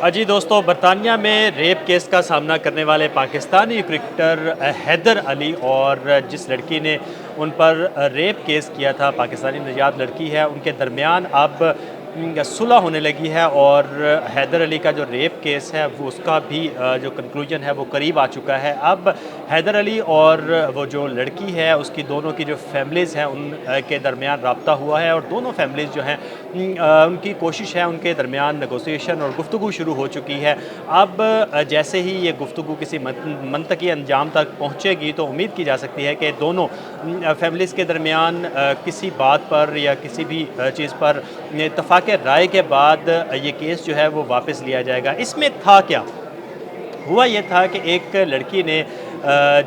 جی دوستوں، برطانیہ میں ریپ کیس کا سامنا کرنے والے پاکستانی کرکٹر حیدر علی اور جس لڑکی نے ان پر ریپ کیس کیا تھا، پاکستانی نژاد لڑکی ہے، ان کے درمیان اب صلح ہونے لگی ہے اور حیدر علی کا جو ریپ کیس ہے وہ اس کا بھی جو کنکلوژن ہے وہ قریب آ چکا ہے۔ اب حیدر علی اور وہ جو لڑکی ہے اس کی دونوں کی جو فیملیز ہیں ان کے درمیان رابطہ ہوا ہے اور دونوں فیملیز جو ہیں ان کی کوشش ہے، ان کے درمیان نیگوسیشن اور گفتگو شروع ہو چکی ہے۔ اب جیسے ہی یہ گفتگو کسی منطقی انجام تک پہنچے گی تو امید کی جا سکتی ہے کہ دونوں فیملیز کے درمیان کسی بات پر یا کسی بھی چیز پر اتفاق رائے کے بعد یہ کیس جو ہے وہ واپس لیا جائے گا۔ اس میں تھا کیا؟ ہوا یہ تھا کہ ایک لڑکی نے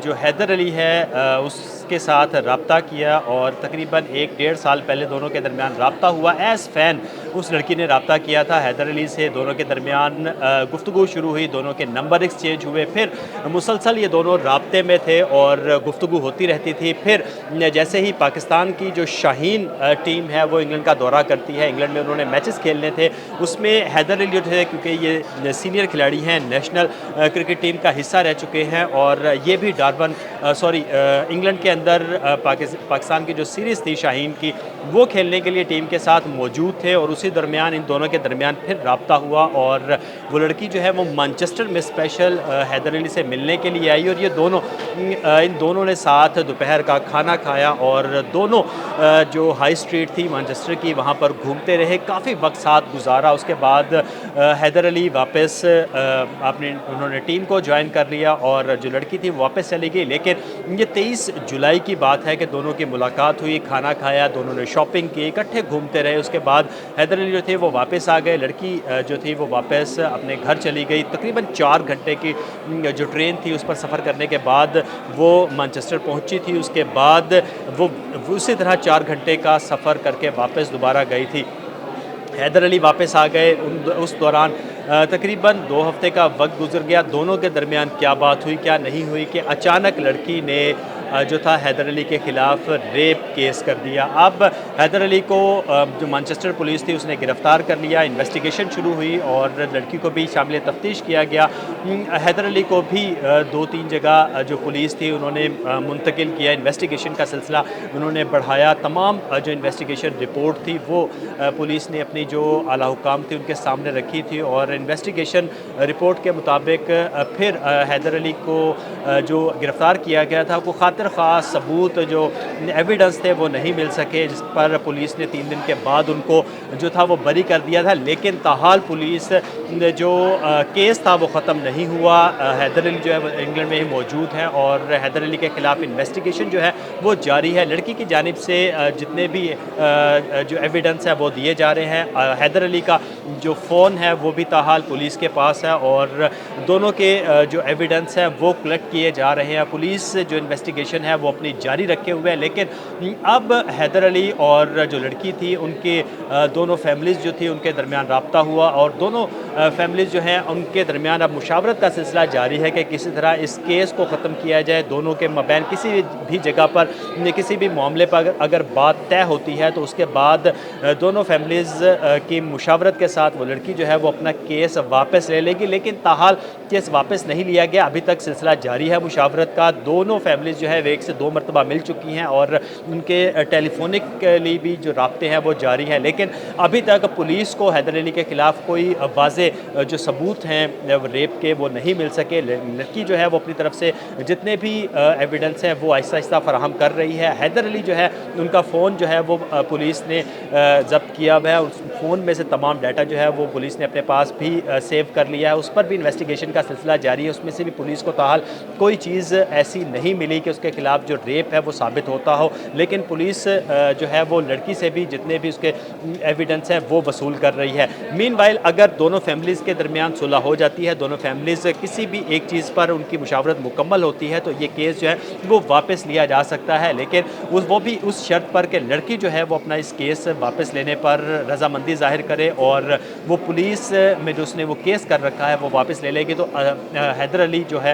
جو حیدر علی ہے اس کے ساتھ رابطہ کیا اور تقریباً 1-1.5 سال پہلے دونوں کے درمیان رابطہ ہوا۔ ایز فین اس لڑکی نے رابطہ کیا تھا حیدر علی سے، دونوں کے درمیان گفتگو شروع ہوئی، دونوں کے نمبر ایکسچینج ہوئے، پھر مسلسل یہ دونوں رابطے میں تھے اور گفتگو ہوتی رہتی تھی۔ پھر جیسے ہی پاکستان کی جو شاہین ٹیم ہے وہ انگلینڈ کا دورہ کرتی ہے، انگلینڈ میں انہوں نے میچز کھیلنے تھے، اس میں حیدر علی جو تھے کیونکہ یہ سینئر کھلاڑی ہیں، نیشنل کرکٹ ٹیم کا حصہ رہ چکے ہیں اور یہ بھی انگلینڈ کے اندر پاکستان کی جو سیریز تھی شاہین کی وہ کھیلنے کے لیے ٹیم کے ساتھ موجود تھے اور اسی درمیان ان دونوں کے درمیان پھر رابطہ ہوا اور وہ لڑکی جو ہے وہ مانچسٹر میں اسپیشل حیدر علی سے ملنے کے لیے آئی اور ان دونوں نے ساتھ دوپہر کا کھانا کھایا اور دونوں جو ہائی اسٹریٹ تھی مانچسٹر کی وہاں پر گھومتے رہے، کافی وقت ساتھ گزارا۔ اس کے بعد حیدر علی واپس انہوں نے ٹیم کو جوائن کر لیا اور جو لڑکی تھی وہ واپس چلی گئی، لیکن یہ 23 جولائی کی بات ہے کہ دونوں کی ملاقات ہوئی، کھانا کھایا، دونوں نے شاپنگ کی، اکٹھے گھومتے رہے۔ اس کے بعد حیدر علی جو تھے وہ واپس آ گئے، لڑکی جو تھی وہ واپس اپنے گھر چلی گئی۔ تقریباً 4 گھنٹے کی جو ٹرین تھی اس پر سفر کرنے کے بعد وہ مانچسٹر پہنچی تھی، اس کے بعد وہ اسی طرح 4 گھنٹے کا سفر کر کے واپس دوبارہ گئی تھی۔ حیدر علی واپس آ گئے، اس دوران تقریباً 2 ہفتے کا وقت گزر گیا۔ دونوں کے درمیان کیا بات ہوئی کیا نہیں ہوئی کہ اچانک لڑکی نے جو تھا حیدر علی کے خلاف ریپ کیس کر دیا۔ اب حیدر علی کو جو مانچسٹر پولیس تھی اس نے گرفتار کر لیا، انویسٹیگیشن شروع ہوئی اور لڑکی کو بھی شامل تفتیش کیا گیا۔ حیدر علی کو بھی 2-3 جگہ جو پولیس تھی انہوں نے منتقل کیا، انویسٹیگیشن کا سلسلہ انہوں نے بڑھایا۔ تمام جو انویسٹیگیشن رپورٹ تھی وہ پولیس نے اپنی جو اعلیٰ حکام تھی ان کے سامنے رکھی تھی اور انویسٹیگیشن رپورٹ کے مطابق پھر حیدر علی کو جو گرفتار کیا گیا تھا وہ خاطر خواہ ثبوت جو ایویڈنس تھے وہ نہیں مل سکے، جس پر پولیس نے 3 دن کے بعد ان کو جو تھا وہ بری کر دیا تھا، لیکن تاحال پولیس جو کیس تھا وہ ختم نہیں ہوا۔ حیدر علی جو ہے وہ انگلینڈ میں ہی موجود ہیں اور حیدر علی کے خلاف انویسٹیگیشن جو ہے وہ جاری ہے۔ لڑکی کی جانب سے جتنے بھی جو ایویڈنس ہے وہ دیے جا رہے ہیں۔ حیدر علی کا جو فون ہے وہ بھی تاحال پولیس کے پاس ہے اور دونوں کے جو ایویڈنس ہیں وہ کلیکٹ کیے جا رہے ہیں۔ پولیس جو انویسٹیگیشن ہے وہ اپنی جاری رکھے ہوئے ہے، لیکن اب حیدر علی اور جو لڑکی تھی ان کے دونوں فیملیز جو تھی ان کے درمیان رابطہ ہوا اور دونوں فیملیز جو ہیں ان کے درمیان اب مشاورت کا سلسلہ جاری ہے کہ کسی طرح اس کیس کو ختم کیا جائے۔ دونوں کے مابین کسی بھی جگہ پر کسی بھی معاملے پر اگر بات طے ہوتی ہے تو اس کے بعد دونوں فیملیز کی مشاورت کے ساتھ وہ لڑکی جو ہے وہ اپنا کیس واپس لے لے گی، لیکن تاحال کیس واپس نہیں لیا گیا، ابھی تک سلسلہ جاری ہے مشاورت کا۔ دونوں فیملیز جو ہے 1 سے 2 مرتبہ مل چکی ہیں اور ان کے ٹیلیفونکلی بھی جو رابطے ہیں وہ جاری ہیں، لیکن ابھی تک پولیس کو حیدر علی کے خلاف کوئی واضح جو ثبوت ہیں ریپ کے وہ نہیں مل سکے۔ لڑکی جو ہے وہ اپنی طرف سے جتنے بھی ایویڈنس ہیں وہ آہستہ آہستہ فراہم کر رہی ہے۔ حیدر علی جو ہے ان کا فون جو ہے وہ پولیس نے ضبط کیا ہوا ہے، اس فون میں سے تمام ڈیٹا جو ہے وہ پولیس نے اپنے پاس بھی سیو کر لیا ہے، اس پر بھی انویسٹیگیشن کا سلسلہ جاری ہے۔ اس میں سے بھی پولیس کو تاحال کوئی چیز ایسی نہیں ملی کہ اس کے خلاف جو ریپ ہے وہ ثابت ہوتا ہو، لیکن پولیس جو ہے وہ لڑکی سے بھی جتنے بھی اس کے ایویڈنس ہیں وہ وصول کر رہی ہے۔ مین وائل اگر دونوں فیملیز کے درمیان صلح ہو جاتی ہے، دونوں فیملیز کسی بھی ایک چیز پر ان کی مشاورت مکمل ہوتی ہے تو یہ کیس جو ہے وہ واپس لیا جا سکتا ہے، لیکن وہ بھی اس شرط پر کہ لڑکی جو ہے وہ اپنا اس کیس واپس لینے پر رضامندی ظاہر کرے اور وہ پولیس میں جو اس نے وہ کیس کر رکھا ہے وہ واپس لے لے گی۔ تو حیدر علی جو ہے